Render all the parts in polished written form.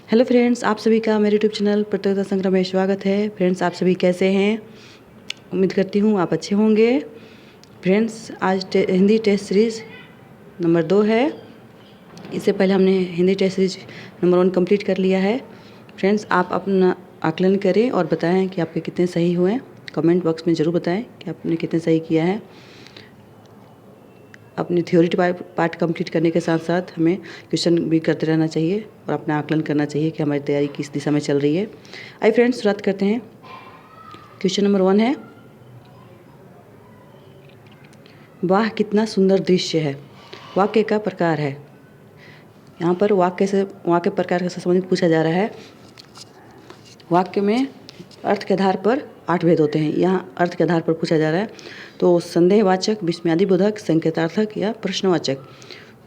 Hello friends, आप सभी का मेरे यूट्यूब चैनल प्रतियोगिता संग्राम में स्वागत है। फ्रेंड्स, आप सभी कैसे हैं? उम्मीद करती हूँ आप अच्छे होंगे। फ्रेंड्स, आज हिंदी टेस्ट सीरीज़ नंबर 2 है। इससे पहले हमने Hindi test series number 1 complete कर लिया है। फ्रेंड्स, आप अपना आकलन करें और बताएं कि आपके कितने सही हुए। कमेंट बॉक्स में ज़रूर बताएं कि आपने कितने सही किया है। अपनी थ्योरी पार्ट कंप्लीट करने के साथ साथ हमें क्वेश्चन भी करते रहना चाहिए और अपना आकलन करना चाहिए कि हमारी तैयारी किस दिशा में चल रही है। आइए फ्रेंड्स, शुरुआत करते हैं। क्वेश्चन नंबर 1 है, वाह कितना सुंदर दृश्य है। वाक्य का प्रकार है। यहाँ पर वाक्य प्रकार से संबंधित पूछा जा रहा है। वाक्य में अर्थ के आधार पर 8 भेद होते हैं। यहाँ अर्थ के आधार पर पूछा जा रहा है, तो संदेहवाचक, विस्मयादिबोधक, संकेतार्थक या प्रश्नवाचक।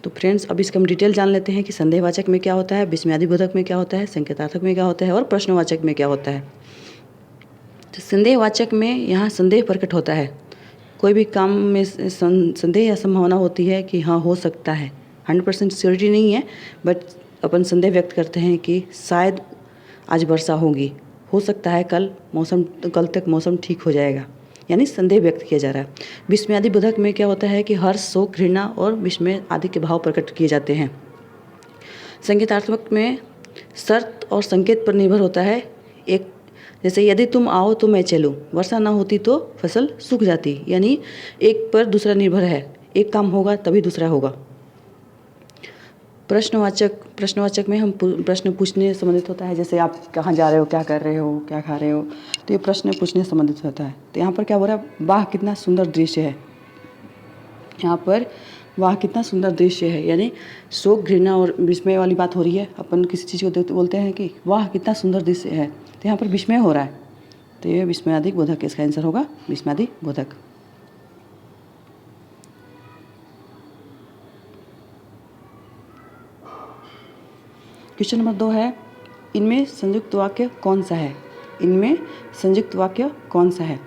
तो फ्रेंड्स, अब इसका हम डिटेल जान लेते हैं कि संदेहवाचक में क्या होता है, विस्मयादिबोधक में क्या होता है, संकेतार्थक में क्या होता है और प्रश्नवाचक में क्या होता है। तो संदेहवाचक में यहाँ संदेह प्रकट होता है। कोई भी काम में संदेह या संभावना होती है कि हाँ हो सकता है, 100% श्योरिटी नहीं है, बट अपन संदेह व्यक्त करते हैं कि शायद आज वर्षा होगी, हो सकता है कल तक मौसम ठीक हो जाएगा, यानी संदेह व्यक्त किया जा रहा है। विस्मयादिबोधक में क्या होता है कि हर्ष, शोक, घृणा और विस्मय आदि के भाव प्रकट किए जाते हैं। संकेतात्मक में शर्त और संकेत पर निर्भर होता है। एक जैसे यदि तुम आओ तो मैं चलूँ, वर्षा ना होती तो फसल सूख जाती, यानी एक पर दूसरा निर्भर है, एक काम होगा तभी दूसरा होगा। प्रश्नवाचक में हम प्रश्न पूछने संबंधित होता है। जैसे आप कहाँ जा रहे हो, क्या कर रहे हो, क्या खा रहे हो, तो ये प्रश्न पूछने संबंधित होता है। तो यहाँ पर क्या हो रहा है, वाह कितना सुंदर दृश्य है। यहाँ पर वाह कितना सुंदर दृश्य है, यानी शोक, घृणा और विस्मय वाली बात हो रही है। अपन किसी चीज़ को देखते बोलते हैं कि वाह कितना सुंदर दृश्य है, तो यहाँ पर विस्मय हो रहा है, तो ये विस्मयादिक बोधक, इसका आंसर होगा विस्मयादिक बोधक। क्वेश्चन नंबर 2 है, इनमें संयुक्त वाक्य कौन सा है। इनमें संयुक्त वाक्य कौन सा है।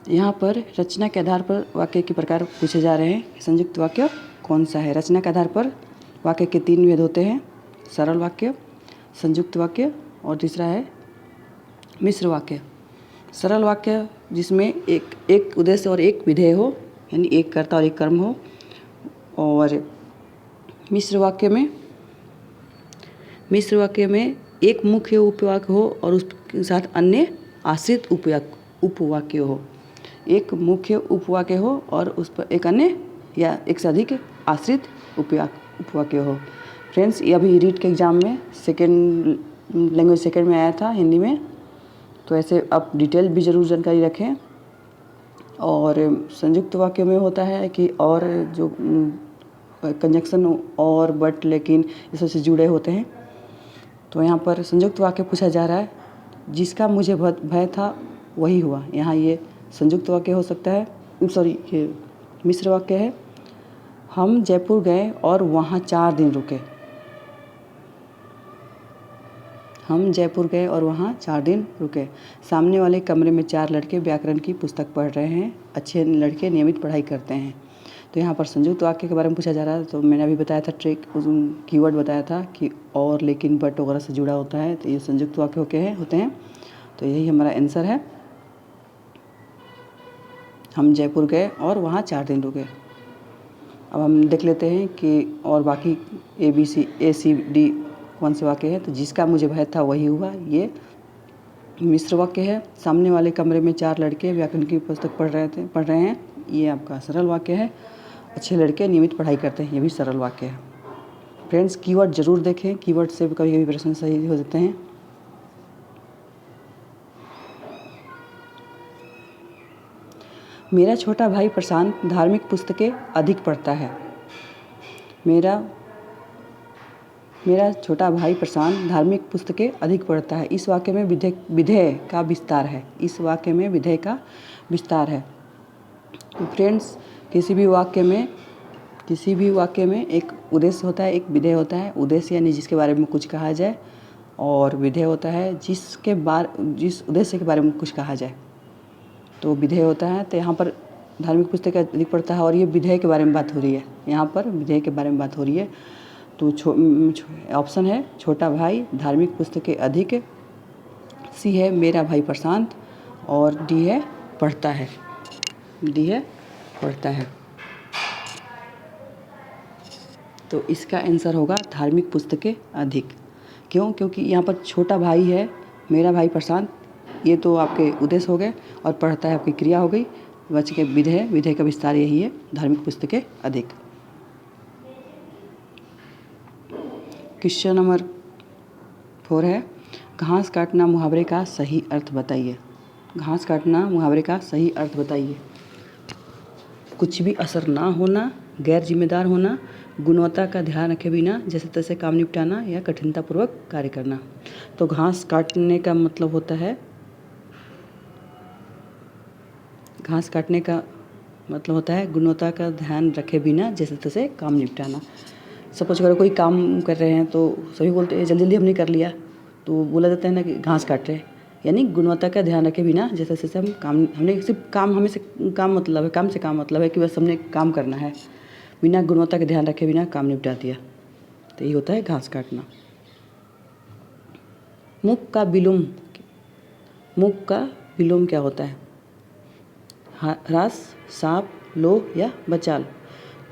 यहाँ पर रचना के आधार पर वाक्य के प्रकार पूछे जा रहे हैं। संयुक्त वाक्य कौन सा है। रचना के आधार पर वाक्य के 3 भेद होते हैं, सरल वाक्य, संयुक्त वाक्य और तीसरा है मिश्र वाक्य। सरल वाक्य जिसमें एक उद्देश्य और एक विधेय हो, यानी एक कर्ता और एक कर्म हो। और मिश्र वाक्य में एक मुख्य उपवाक्य हो और उसके साथ अन्य आश्रित उपवाक्य हो। एक मुख्य उपवाक्य हो और उस पर एक अन्य या एक से अधिक आश्रित उपवाक्य हो। फ्रेंड्स, ये अभी रीट के एग्ज़ाम में लैंग्वेज सेकेंड में आया था हिंदी में, तो ऐसे आप डिटेल भी ज़रूर जानकारी रखें। और संयुक्त वाक्य में होता है कि और जो कंजक्शन और बट, लेकिन इस सबसे जुड़े होते हैं। तो यहाँ पर संयुक्त वाक्य पूछा जा रहा है, जिसका मुझे भय था वही हुआ। यहाँ ये संयुक्त वाक्य हो सकता है, ये मिश्र वाक्य है। हम जयपुर गए और वहाँ 4 दिन रुके। हम जयपुर गए और वहाँ 4 दिन रुके। सामने वाले कमरे में 4 लड़के व्याकरण की पुस्तक पढ़ रहे हैं। अच्छे लड़के नियमित पढ़ाई करते हैं। तो यहाँ पर संयुक्त वाक्य के बारे में पूछा जा रहा है। तो मैंने अभी बताया था, कीवर्ड बताया था कि और, लेकिन, बट वगैरह से जुड़ा होता है, तो ये संयुक्त वाक्य होते हैं। तो यही हमारा आंसर है, हम जयपुर गए और वहाँ 4 दिन रुके। अब हम देख लेते हैं कि और बाकी ए सी डी कौन से वाक्य है। तो जिसका मुझे भय था वही हुआ, ये मिश्र वाक्य है। सामने वाले कमरे में 4 लड़के व्याकरण की पुस्तक पढ़ रहे हैं, ये आपका सरल वाक्य है। अच्छे लड़के नियमित पढ़ाई करते हैं, ये भी सरल वाक्य है। फ्रेंड्स, कीवर्ड जरूर देखें, कीवर्ड से कभी कभी प्रश्न सही हो जाते हैं। मेरा छोटा भाई प्रशांत धार्मिक पुस्तकें अधिक पढ़ता है। मेरा छोटा भाई प्रशांत धार्मिक पुस्तकें अधिक पढ़ता है। इस वाक्य में विधेय का विस्तार है। इस वाक्य में विधेय का विस्तार है। तो फ्रेंड्स, किसी भी वाक्य में एक उद्देश्य होता है, एक विधेय होता है। उद्देश्य यानी जिसके बारे में कुछ कहा जाए, और विधेय होता है जिस उद्देश्य के बारे में कुछ कहा जाए, तो विधेय होता है। तो यहाँ पर धार्मिक पुस्तकें अधिक पढ़ता है, और ये विधेय के बारे में बात हो रही है, यहाँ पर विधेय के बारे में बात हो रही है। तो ऑप्शन है छोटा भाई, धार्मिक पुस्तकें अधिक, सी है मेरा भाई प्रशांत, और डी है पढ़ता है, डी है पढ़ता है। तो इसका आंसर होगा धार्मिक पुस्तकें अधिक। क्यों? क्योंकि यहाँ पर छोटा भाई है, मेरा भाई प्रशांत, ये तो आपके उद्देश्य हो गए, और पढ़ता है आपकी क्रिया हो गई। बच के विधेय, विधेय का विस्तार यही है, धार्मिक पुस्तकें अधिक। क्वेश्चन नंबर 4 है, घास काटना मुहावरे का सही अर्थ बताइए। घास काटना मुहावरे का सही अर्थ बताइए। कुछ भी असर ना होना, गैर जिम्मेदार होना, गुणवत्ता का ध्यान रखे बिना जैसे तैसे काम निपटाना, या कठिनतापूर्वक कार्य करना। तो घास काटने का मतलब होता है, घास काटने का मतलब होता है गुणवत्ता का ध्यान रखे बिना जैसे तैसे काम निपटाना। सपोज करो कोई काम कर रहे हैं तो सभी बोलते हैं जल्दी जल्दी हमने कर लिया, तो बोला जाता है ना कि घास काट रहे हैं, यानी गुणवत्ता का ध्यान रखे बिना जैसे तैसे हम काम, हमने सिर्फ काम, हमें से काम मतलब है, काम से काम मतलब है कि बस हमने काम करना है, बिना गुणवत्ता का ध्यान रखे बिना काम निपटा दिया, तो ये होता है घास काटना। मुख का विलोम, मुख का विलोम क्या होता है? ह्रास, साप, लोभ या बचाल।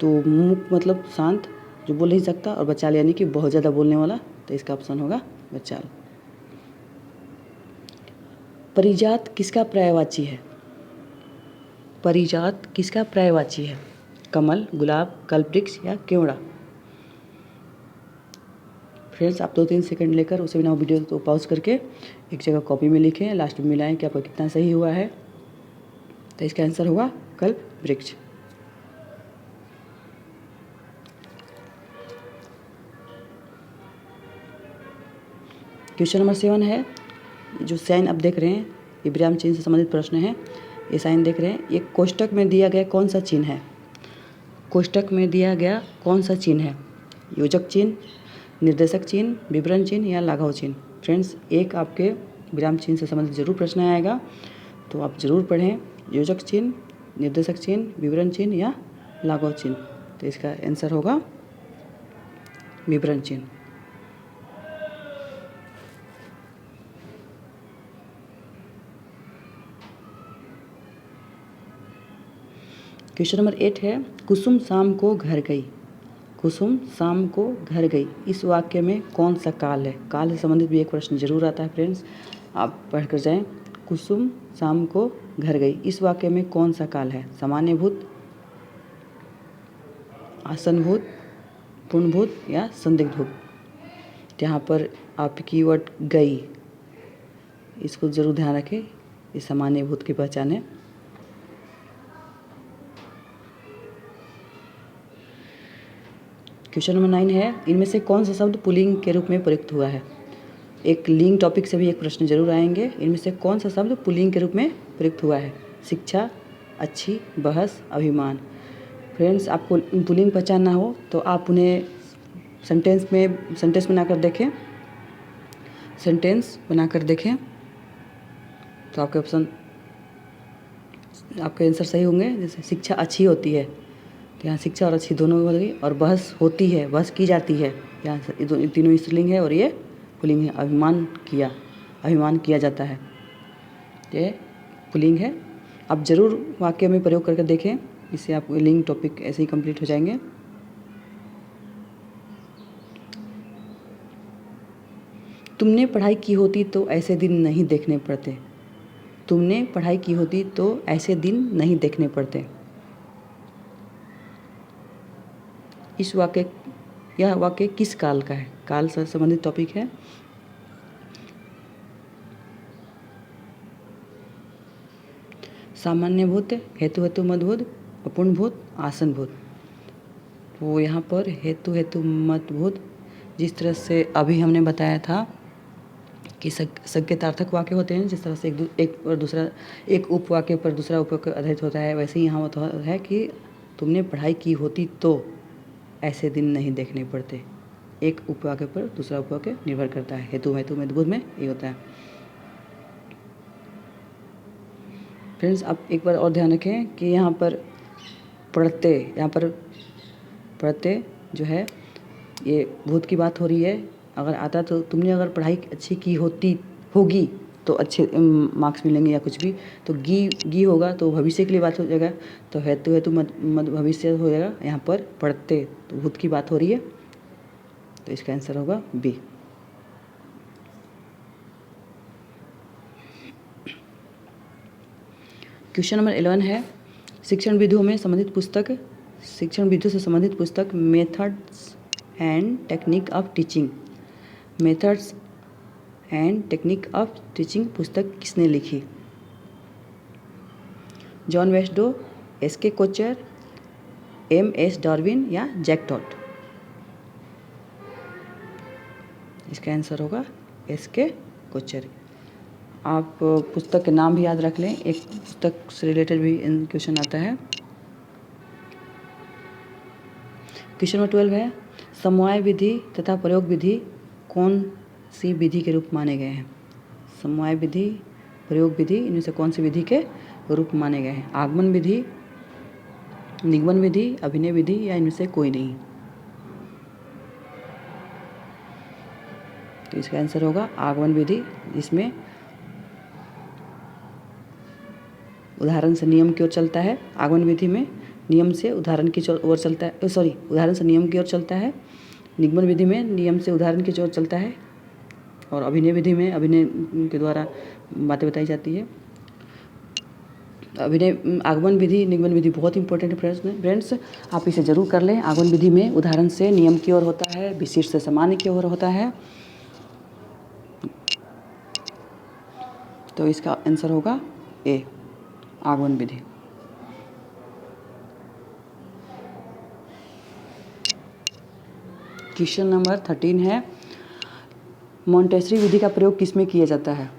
तो मुख मतलब शांत, जो बोल नहीं सकता, और बचाल यानी कि बहुत ज़्यादा बोलने वाला, तो इसका ऑप्शन होगा बचाल। परिजात किसका पर्यायवाची है? परिजात किसका पर्यायवाची है? कमल, गुलाब, कल्पवृक्ष या केवड़ा। फ्रेंड्स, आप 2-3 सेकंड लेकर उसे बिना वीडियो को पॉज करके एक जगह कॉपी में लिखें, लास्ट में मिलाएं कि आपका कितना सही हुआ है। तो इसका आंसर होगा कल्पवृक्ष। क्वेश्चन नंबर 7 है, जो साइन आप देख रहे हैं, ये विराम चिन्ह से संबंधित प्रश्न है। ये साइन देख रहे हैं, ये कोष्टक में दिया गया कौन सा चिन्ह है? कोष्टक में दिया गया कौन सा चिन्ह है? योजक चिन्ह, निर्देशक चिन्ह, विवरण चिन्ह या लाघव चिन्ह। फ्रेंड्स, एक आपके विराम चिन्ह से संबंधित जरूर प्रश्न आएगा, तो आप जरूर पढ़ें। योजक चिन्ह, निर्देशक चिन्ह, विवरण चिन्ह या लाघव चिन्ह। तो इसका आंसर होगा विवरण चिन्ह। क्वेश्चन नंबर 8 है, कुसुम शाम को घर गई। कुसुम शाम को घर गई, इस वाक्य में कौन सा काल है? काल से संबंधित भी एक प्रश्न जरूर आता है फ्रेंड्स, आप पढ़ कर जाएं। कुसुम शाम को घर गई, इस वाक्य में कौन सा काल है? सामान्य भूत, आसन भूत, पूर्ण भूत या संदिग्ध भूत। यहाँ पर आपकी वर्ड गई, इसको जरूर ध्यान रखें, ये सामान्य भूत की पहचान है। क्वेश्चन नंबर 9 है, इनमें से कौन सा शब्द पुल्लिंग के रूप में प्रयुक्त हुआ है? एक लिंग टॉपिक से भी एक प्रश्न जरूर आएंगे। इनमें से कौन सा शब्द पुल्लिंग के रूप में प्रयुक्त हुआ है? शिक्षा, अच्छी, बहस, अभिमान। फ्रेंड्स, आपको पुल्लिंग पहचानना हो तो आप उन्हें सेंटेंस बनाकर देखें, सेंटेंस बनाकर देखें, तो आपके ऑप्शन, आपके आंसर सही होंगे। जैसे शिक्षा अच्छी होती है, तो यहाँ शिक्षा और अच्छी दोनों हो गई, और बहस होती है, बहस की जाती है, यहाँ तीनों स्त्रीलिंग है और ये पुल्लिंग है। अभिमान किया, अभिमान किया जाता है, ये पुल्लिंग है। आप जरूर वाक्य में प्रयोग करके देखें, इससे आपको लिंग टॉपिक ऐसे ही कंप्लीट हो जाएंगे। तुमने पढ़ाई की होती तो ऐसे दिन नहीं देखने पड़ते। तुमने पढ़ाई की होती तो ऐसे दिन नहीं देखने पड़ते। इस वाक्य, यह वाक्य किस काल का है? काल से संबंधित टॉपिक है। सामान्य भूत, हेतु हेतु मदभूत, अपूर्ण भूत, आसन भूत। तो यहाँ पर हेतु हेतु मदभूत, जिस तरह से अभी हमने बताया था कि संकेतार्थक वाक्य होते हैं, जिस तरह से एक और दूसरा, एक उपवाक्य पर दूसरा उपवाक्य आधारित होता है, वैसे ही यहाँ होता है कि तुमने पढ़ाई की होती तो ऐसे दिन नहीं देखने पड़ते। एक उपवाक्य पर दूसरा उपवाक्य निर्भर करता है। हेतु हेतु मदभूत में ये होता है। फ्रेंड्स आप एक बार और ध्यान रखें कि यहाँ पर पढ़ते जो है ये भूत की बात हो रही है। अगर आता तो तुमने अगर पढ़ाई अच्छी की होगी तो अच्छे मार्क्स मिलेंगे या कुछ भी। तो गी होगा तो भविष्य के लिए बात हो जाएगा। तो हेतु मत भविष्य हो जाएगा। यहाँ पर पढ़ते तो भूत की बात हो रही है, तो इसका आंसर होगा बी। क्वेश्चन नंबर 11 है शिक्षण विधियों से संबंधित पुस्तक methods and technique of teaching पुस्तक किसने लिखी? जॉन वेस्डो, एस.के. कोचर, M.S. डार्विन या जैक टॉट? इसका आंसर होगा एस.के. कोचर। आप पुस्तक के नाम भी याद रख लें, एक पुस्तक से रिलेटेड भी क्वेश्चन आता है। क्वेश्चन नंबर 12 है समवाय विधि तथा प्रयोग विधि कौन सी विधि के रूप माने गए हैं? समवाय विधि, प्रयोग विधि, इनमें से कौन सी विधि के रूप माने गए हैं? आगमन विधि, निगमन विधि, अभिनय विधि या इनमें से कोई नहीं? तो इसका आंसर होगा आगमन विधि, जिसमें उदाहरण से नियम की ओर चलता है। आगमन विधि में नियम से उदाहरण की ओर चलता है, उदाहरण से नियम की ओर चलता है। निगमन विधि में नियम से उदाहरण की ओर चलता है। और अभिनय विधि में अभिनय के द्वारा बातें बताई जाती है। आगमन विधि, निगमन विधि बहुत इंपॉर्टेंट है फ्रेंड्स, आप इसे जरूर कर लें। आगमन विधि में उदाहरण से नियम की ओर होता है, विशिष्ट से सामान्य की ओर होता है। तो इसका आंसर होगा ए, आगमन विधि। क्वेश्चन नंबर 13 है मॉन्टेसरी विधि का प्रयोग किसमें किया जाता है?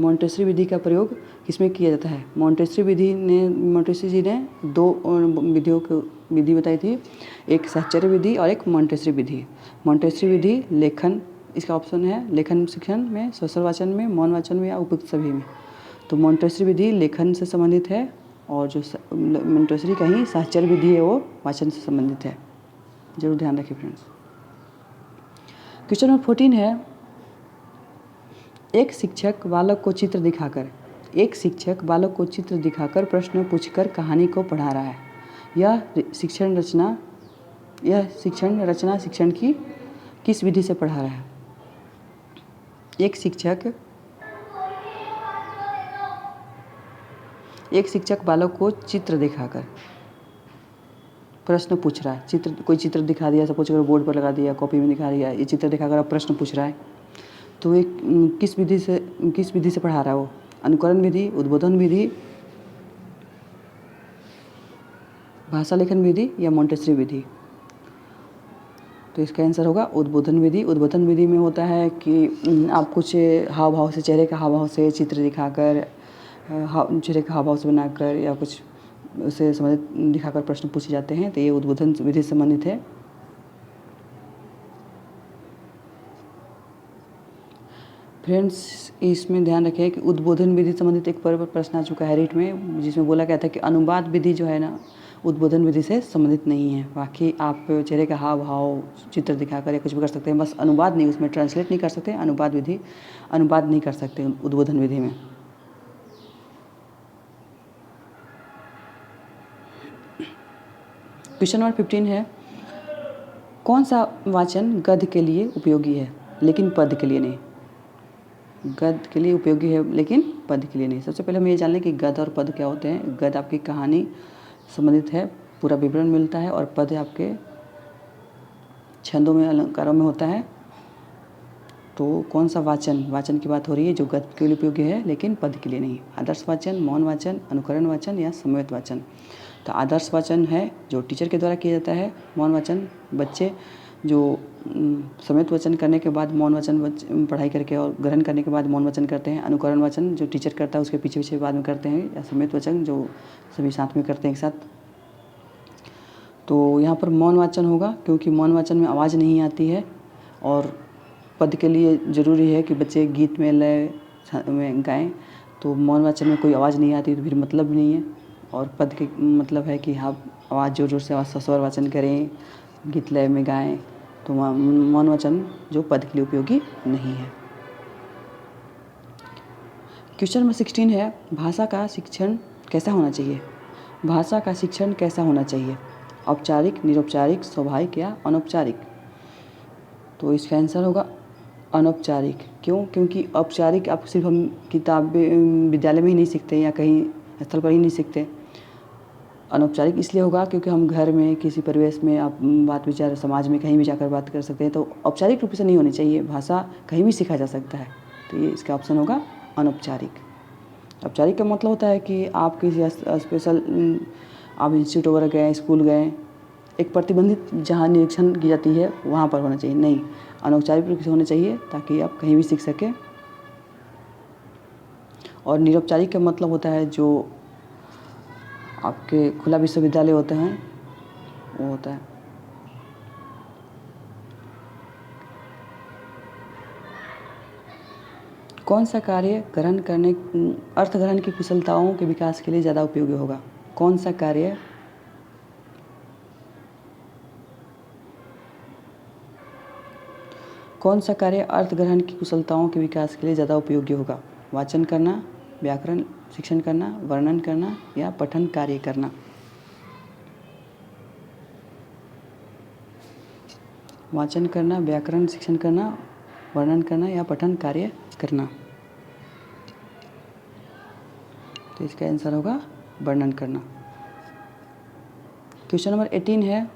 मॉन्टेसरी विधि का प्रयोग किसमें किया जाता है? मॉन्टेसरी जी ने दो विधि बताई थी, एक साहचर्य विधि और एक मॉन्टेसरी विधि। मॉन्टेसरी विधि लेखन, इसका ऑप्शन है लेखन शिक्षण में, सोशल वाचन में, मौन वाचन में या उपयुक्त सभी में। तो मॉन्टेसरी विधि लेखन से संबंधित है और जो मॉन्टेसरी का ही साहचर्य विधि है वो वाचन से संबंधित है। जरूर ध्यान रखिए फ्रेंड्स। क्वेश्चन नंबर 14 है एक शिक्षक बालक को चित्र दिखाकर प्रश्न पूछकर कहानी को पढ़ा रहा है। यह शिक्षण रचना शिक्षण की किस विधि से पढ़ा रहा है? एक शिक्षक बालक को चित्र दिखाकर प्रश्न पूछ रहा है। कोई चित्र दिखा दिया, सपोज करो बोर्ड पर लगा दिया, कॉपी में दिखा दिया, ये चित्र दिखाकर अब प्रश्न पूछ रहा है। तो एक किस विधि से पढ़ा रहा है वो? अनुकरण विधि, उद्बोधन विधि, भाषा लेखन विधि या मॉन्टेसरी विधि? तो इसका आंसर होगा उद्बोधन विधि। उद्बोधन विधि में होता है कि आप कुछ हाव भाव से, चेहरे का हाव भाव से चित्र दिखाकर, चेहरे का हाव भाव से बनाकर या कुछ उसे दिखाकर प्रश्न पूछे जाते हैं। तो ये उद्बोधन विधि से संबंधित है। फ्रेंड्स इसमें ध्यान रखें कि उद्बोधन विधि संबंधित एक प्रश्न आ चुका है रीट में, जिसमें बोला गया था कि अनुवाद विधि जो है ना उद्बोधन विधि से संबंधित नहीं है। बाकी आप चेहरे का हाव भाव चित्र दिखाकर या कुछ भी कर सकते हैं, बस अनुवाद नहीं, उसमें ट्रांसलेट नहीं कर सकते, अनुवाद नहीं कर सकते उद्बोधन विधि में। क्वेश्चन नंबर 15 है कौन सा वाचन गद्य के लिए उपयोगी है लेकिन पद्य के लिए नहीं? गद्य के लिए उपयोगी है लेकिन पद्य के लिए नहीं। सबसे पहले हम ये जान लें कि गद्य और पद्य क्या होते हैं। गद्य आपकी कहानी संबंधित है, पूरा विवरण मिलता है, और पद्य आपके छंदों में, अलंकारों में होता है। तो कौन सा वाचन की बात हो रही है जो गद्य के लिए उपयोगी है लेकिन पद्य के लिए नहीं? आदर्श वाचन, मौन वाचन, अनुकरण वाचन या समवेत वाचन? तो आदर्श वाचन है जो टीचर के द्वारा किया जाता है। मौन वाचन बच्चे जो समवेत वाचन करने के बाद मौन वाचन पढ़ाई करके और ग्रहण करने के बाद मौन वाचन करते हैं। अनुकरण वाचन जो टीचर करता है उसके पीछे बाद में करते हैं, या समवेत वाचन जो सभी साथ में करते हैं एक साथ। तो यहाँ पर मौन वाचन होगा, क्योंकि मौन वाचन में आवाज़ नहीं आती है। और पद्य के लिए ज़रूरी है कि बच्चे गीत में लय में गाएं। तो मौनवाचन में कोई आवाज़ नहीं आती तो फिर मतलब भी नहीं है। और पद के मतलब है कि आप आवाज़ ज़ोर ज़ोर से आवाज़ स्वर वाचन करें, गीत लय में गाएं, तो मौनवाचन जो पद के लिए उपयोगी नहीं है। क्वेश्चन नंबर 16 है, भाषा का शिक्षण कैसा होना चाहिए? भाषा का शिक्षण कैसा होना चाहिए? औपचारिक, निरौपचारिक, स्वाभाविक या अनौपचारिक? तो इसका आंसर होगा अनौपचारिक। क्यों? क्योंकि औपचारिक आप सिर्फ हम किताबें विद्यालय में ही नहीं सीखते या कहीं स्थल पर ही नहीं सीखते। अनौपचारिक इसलिए होगा क्योंकि हम घर में किसी परिवेश में आप बात विचार समाज में कहीं भी जाकर बात कर सकते हैं। तो औपचारिक रूप से नहीं होनी चाहिए, भाषा कहीं भी सीखा जा सकता है। तो ये इसका ऑप्शन होगा अनौपचारिक। औपचारिक का मतलब होता है कि आप किसी स्पेशल आप इंस्टीट्यूट वगैरह गए, स्कूल गए, एक प्रतिबंधित जहाँ निरीक्षण की जाती है वहाँ पर होना चाहिए। नहीं, अनौपचारिक रूप से होना चाहिए ताकि आप कहीं भी सीख सकें। और निरौपचारिक का मतलब होता है जो आपके खुला विश्वविद्यालय होते हैं वो होता है। कौन सा कार्य ग्रहण करने अर्थ ग्रहण की कुशलताओं के विकास के लिए ज़्यादा उपयोगी होगा? कौन सा कार्य अर्थ ग्रहण की कुशलताओं के विकास के लिए ज़्यादा उपयोगी होगा? वाचन करना, व्याकरण शिक्षण करना, वर्णन करना या पठन कार्य करना? वाचन करना, व्याकरण शिक्षण करना, वर्णन करना या पठन कार्य करना? तो इसका आंसर होगा वर्णन करना। क्वेश्चन नंबर 18 है,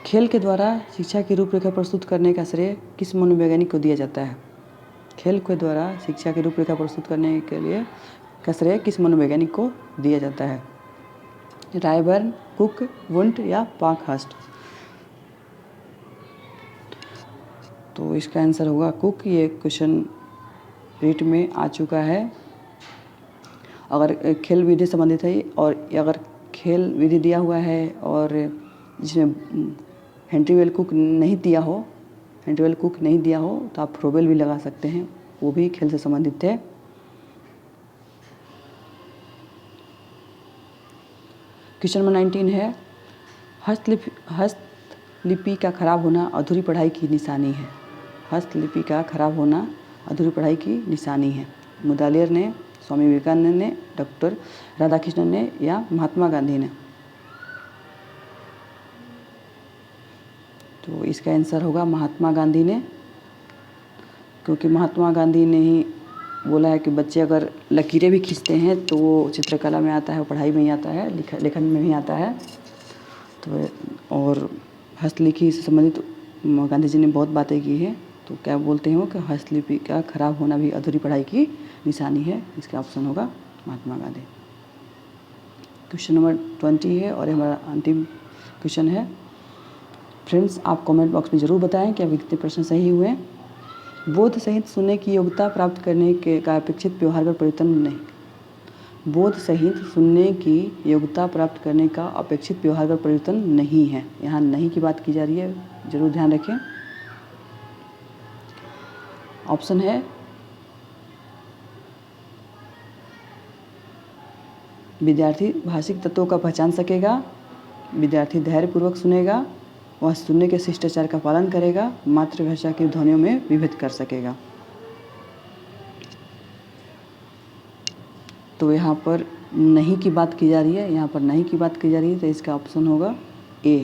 खेल के द्वारा शिक्षा की रूपरेखा प्रस्तुत करने का श्रेय किस मनोवैज्ञानिक को दिया जाता है? खेल के द्वारा शिक्षा की रूपरेखा प्रस्तुत करने के लिए का श्रेय किस मनोवैज्ञानिक को दिया जाता है? रायबर्न, कुक, वुंट या पार्कहर्स्ट? तो इसका आंसर होगा कुक। ये क्वेश्चन रीट में आ चुका है। अगर खेल विधि संबंधित है और अगर खेल विधि दिया हुआ है और जिसमें हेनरी वेल कुक नहीं दिया हो तो आप फ्रोबेल भी लगा सकते हैं, वो भी खेल से संबंधित थे। क्वेश्चन नंबर 19 है, हस्तलिपि का खराब होना अधूरी पढ़ाई की निशानी है। हस्तलिपि का खराब होना अधूरी पढ़ाई की निशानी है। मुदालियर ने, स्वामी विवेकानंद ने, डॉक्टर राधाकृष्णन ने या महात्मा गांधी ने? तो इसका आंसर होगा महात्मा गांधी ने, क्योंकि महात्मा गांधी ने ही बोला है कि बच्चे अगर लकीरें भी खींचते हैं तो वो चित्रकला में आता है, पढ़ाई में ही आता है, लेखन में भी आता है। तो और हस्तलिपि से संबंधित गांधी जी ने बहुत बातें की है। तो क्या बोलते हैं वो कि हस्तलिपि का खराब होना भी अधूरी पढ़ाई की निशानी है। इसका ऑप्शन होगा महात्मा गांधी। क्वेश्चन नंबर 20 है और हमारा अंतिम क्वेश्चन है। फ्रेंड्स, आप कमेंट बॉक्स में ज़रूर बताएं कि आपके कितने प्रश्न सही हुए। बोध सहित सुनने की योग्यता प्राप्त करने के का अपेक्षित व्यवहारगत परिवर्तन नहीं। बोध सहित सुनने की योग्यता प्राप्त करने का अपेक्षित व्यवहारगत परिवर्तन नहीं है। यहाँ नहीं की बात की जा रही है, जरूर ध्यान रखें। ऑप्शन है विद्यार्थी भाषिक तत्वों का पहचान सकेगा, विद्यार्थी धैर्यपूर्वक सुनेगा, वह सुनने के शिष्टाचार का पालन करेगा, मातृभाषा की ध्वनियों में विभेद कर सकेगा। तो यहाँ पर नहीं की बात की जा रही है, तो इसका ऑप्शन होगा ए।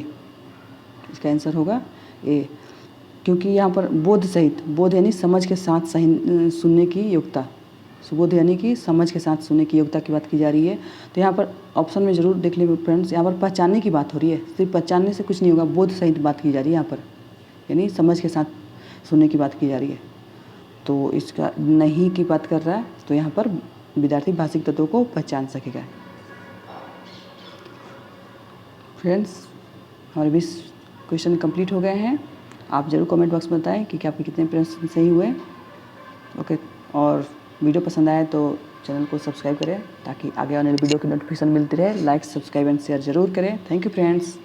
इसका आंसर होगा ए, क्योंकि यहाँ पर बोध सहित, बोध यानी समझ के साथ सुनने की योग्यता, सुबोध यानी कि समझ के साथ सुनने की योग्यता की बात की जा रही है। तो यहाँ पर ऑप्शन में ज़रूर देख लें फ्रेंड्स, यहाँ पर पहचानने की बात हो रही है, सिर्फ पहचानने से कुछ नहीं होगा, बोध सहित बात की जा रही है यहाँ पर, यानी समझ के साथ सुनने की बात की जा रही है। तो इसका नहीं की बात कर रहा है, तो यहाँ पर विद्यार्थी भाषिक तत्वों को पहचान सकेगा। फ्रेंड्स, हमारे 20 क्वेश्चन कंप्लीट हो गए हैं। आप ज़रूर कमेंट बॉक्स में बताएं कि आपके कितने प्रश्न सही हुए। ओके, और वीडियो पसंद आए तो चैनल को सब्सक्राइब करें ताकि आगे आने वाली वीडियो की नोटिफिकेशन मिलती रहे। लाइक, सब्सक्राइब एंड शेयर ज़रूर करें। Thank you friends.